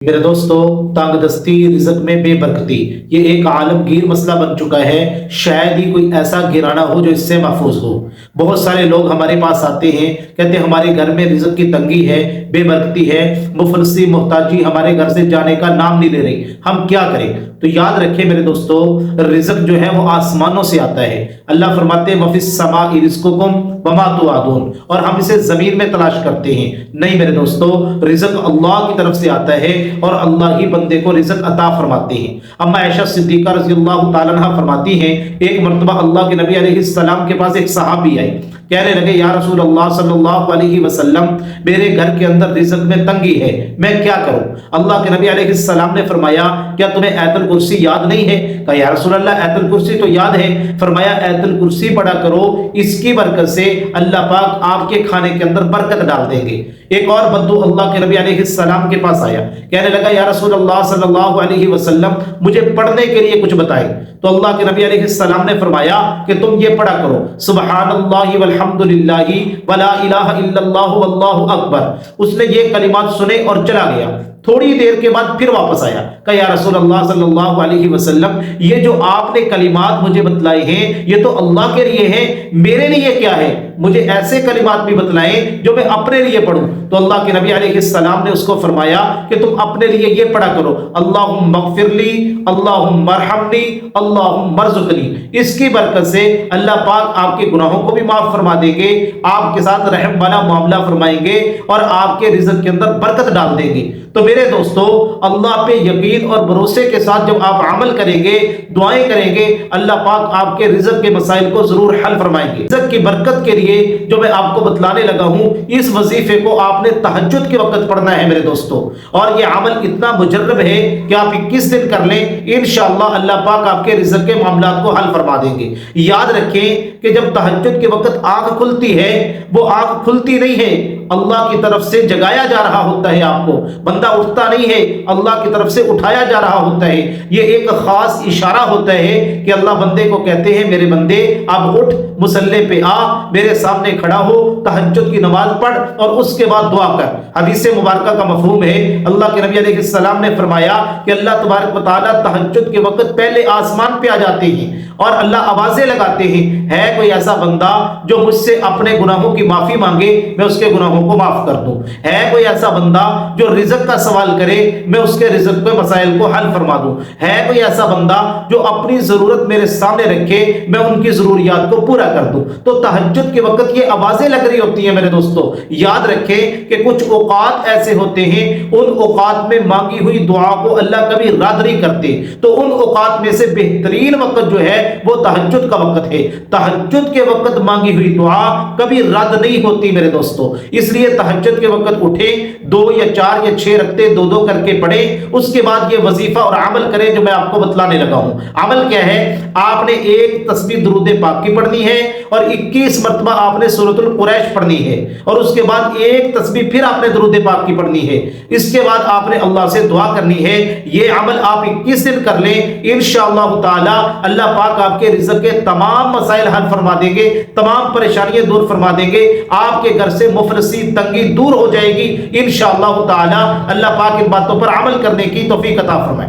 میرے دوستو، تنگ دستی رزق میں بے برکتی یہ ایک عالمگیر مسئلہ بن چکا ہے۔ شاید ہی کوئی ایسا گھرانہ ہو جو اس سے محفوظ ہو۔ بہت سارے لوگ ہمارے پاس آتے ہیں، کہتے ہیں ہمارے گھر میں رزق کی تنگی ہے، بے برکتی ہے، مفلسی محتاجی ہمارے گھر سے جانے کا نام نہیں لے رہی، ہم کیا کریں؟ تو یاد رکھیں میرے دوستو، رزق جو ہے وہ آسمانوں سے آتا ہے۔ اللہ فرماتے ہیں وَفِي السَّمَاءِ رِزْقُكُمْ وَمَا تُوعَدُونَ، اور ہم اسے زمین میں تلاش کرتے ہیں۔ نہیں میرے دوستو، رزق اللہ کی طرف سے آتا ہے اور اللہ ہی بندے کو رزق عطا فرماتے ہیں۔ اما عائشہ صدیقہ رضی اللہ تعالیٰ عنہ فرماتی ہیں، ایک مرتبہ اللہ کے نبی علیہ السلام کے پاس ایک صحابی آئے، کہنے لگے یا رسول اللہ صلی اللہ علیہ وسلم، میرے گھر کے اندر رزق میں تنگی ہے، میں کیا کروں؟ اللہ کے نبی علیہ السلام نے فرمایا کیا تمہیں آیت الکرسی یاد نہیں ہے؟ کہا یا رسول اللہ آیت الکرسی تو یاد ہے۔ فرمایا آیت الکرسی پڑھا کرو، اس کی برکت سے اللہ پاک آپ کے کھانے کے اندر برکت ڈال دیں گے۔ ایک اور بدو اللہ کے نبی علیہ السلام کے پاس آیا، کہنے لگا یا رسول اللہ صلی اللہ علیہ وسلم، مجھے پڑھنے کے لیے کچھ بتائیں۔ تو اللہ کے نبی علیہ السلام نے فرمایا کہ تم یہ پڑھا کرو، سبحان اللہ والحمد للہ ولا الہ الا اللہ واللہ اکبر۔ اس نے یہ کلمات سنے اور چلا گیا۔ تھوڑی دیر کے بعد پھر واپس آیا، کہا یا رسول اللہ صلی اللہ علیہ وسلم، یہ جو آپ نے کلمات مجھے بتلائے ہیں یہ تو اللہ کے لیے ہیں، میرے لیے کیا ہے؟ مجھے ایسے کلمات بھی بتلائیں جو میں اپنے لیے پڑھوں۔ تو اللہ کے نبی علیہ السلام نے اس کو فرمایا کہ تم اپنے لیے یہ پڑھا کرو، اللہم اغفر لی، اللہم ارحمنی، اللہم ارزقنی۔ اس کی برکت سے اللہ پاک آپ کے گناہوں کو بھی معاف فرما دیں گے، آپ کے ساتھ رحم والا معاملہ فرمائیں گے اور آپ کے رزق کے اندر برکت ڈال دیں گے۔ تو میرے دوستو، اللہ پہ یقین اور بھروسے کے ساتھ جب آپ عمل کریں گے، دعائیں کریں گے، اللہ پاک آپ کے رزق کے مسائل کو ضرور حل فرمائیں گے۔ رزق کی برکت کے لیے جو میں آپ کو بتلانے لگا ہوں، اس وظیفے کو آپ نے تہجد کے وقت پڑھنا ہے میرے دوستو، اور یہ عمل اتنا مجرب ہے کہ آپ 21 دن کر لیں، انشاءاللہ اللہ پاک آپ کے رزق کے معاملات کو حل فرما دیں گے۔ یاد رکھیں کہ جب تہجد کے وقت آنکھ کھلتی ہے، وہ آنکھ کھلتی نہیں ہے، اللہ کی طرف سے جگایا جا رہا ہوتا ہے آپ کو، بندہ اٹھتا نہیں ہے، اللہ کی طرف سے اٹھایا جا رہا ہوتا ہے۔ یہ ایک خاص اشارہ ہوتا ہے کہ اللہ بندے کو کہتے ہیں میرے بندے اب اٹھ، مصلی پہ آ، میرے سامنے کھڑا ہو، تہجد کی نماز پڑھ اور اس کے بعد دعا کر۔ حدیث مبارکہ کا مفہوم ہے، اللہ کے نبی علیہ السلام نے فرمایا کہ اللہ تبارک و تعالیٰ تہجد کے وقت پہلے آسمان پہ آ جاتے ہیں اور اللہ آوازیں لگاتے ہیں، ہے کوئی ایسا بندہ جو مجھ سے اپنے گناہوں کی معافی مانگے، میں اس کے گناہوں کو معاف کر دوں؟ ہے کوئی ایسا بندہ جو رزق کا سوال کرے، میں اس کے رزق کے مسائل کو حل فرما دوں؟ ہے کوئی ایسا بندہ جو اپنی ضرورت میرے سامنے رکھے، میں ان کی ضروریات کو پورا کر دوں؟ تو تہجد کے وقت یہ آوازیں لگ رہی ہوتی ہیں میرے دوستو۔ یاد رکھیں کہ کچھ اوقات ایسے ہوتے ہیں، ان اوقات میں مانگی ہوئی دعا کو اللہ کبھی رد نہیں کرتے، تو ان اوقات میں سے بہترین وقت جو ہے وہ تہجد کا وقت ہے۔ تہجد کے وقت مانگی ہوئی دعا کبھی رد نہیں ہوتی میرے دوستو، اس لیے تہجد کے وقت اٹھیں، 2 یا 4 یا 6 رکعتیں 2 کر کے پڑھیں، اس کے بعد یہ وظیفہ اور عمل کریں جو میں آپ کو بتلانے لگا ہوں۔ عمل کیا ہے؟ آپ نے ایک تسبیح درود پاک کی پڑھنی ہے اور 21 مرتبہ آپ نے سورۃ القریش پڑھنی ہے، اور اس کے بعد ایک تسبیح پھر آپ نے درود پاک کی پڑھنی ہے۔ اس کے بعد آپ نے اللہ سے دعا کرنی ہے۔ یہ عمل آپ 21 دن کر لیں، انشاءاللہ تعالی اللہ پاک آپ کے رزق کے تمام مسائل حل فرما دیں گے، تمام پریشانیاں دور فرما دیں گے، آپ کے گھر سے مفلسی تنگی دور ہو جائے گی انشاءاللہ تعالی۔ اللہ پاک ان باتوں پر عمل کرنے کی توفیق عطا فرمائے۔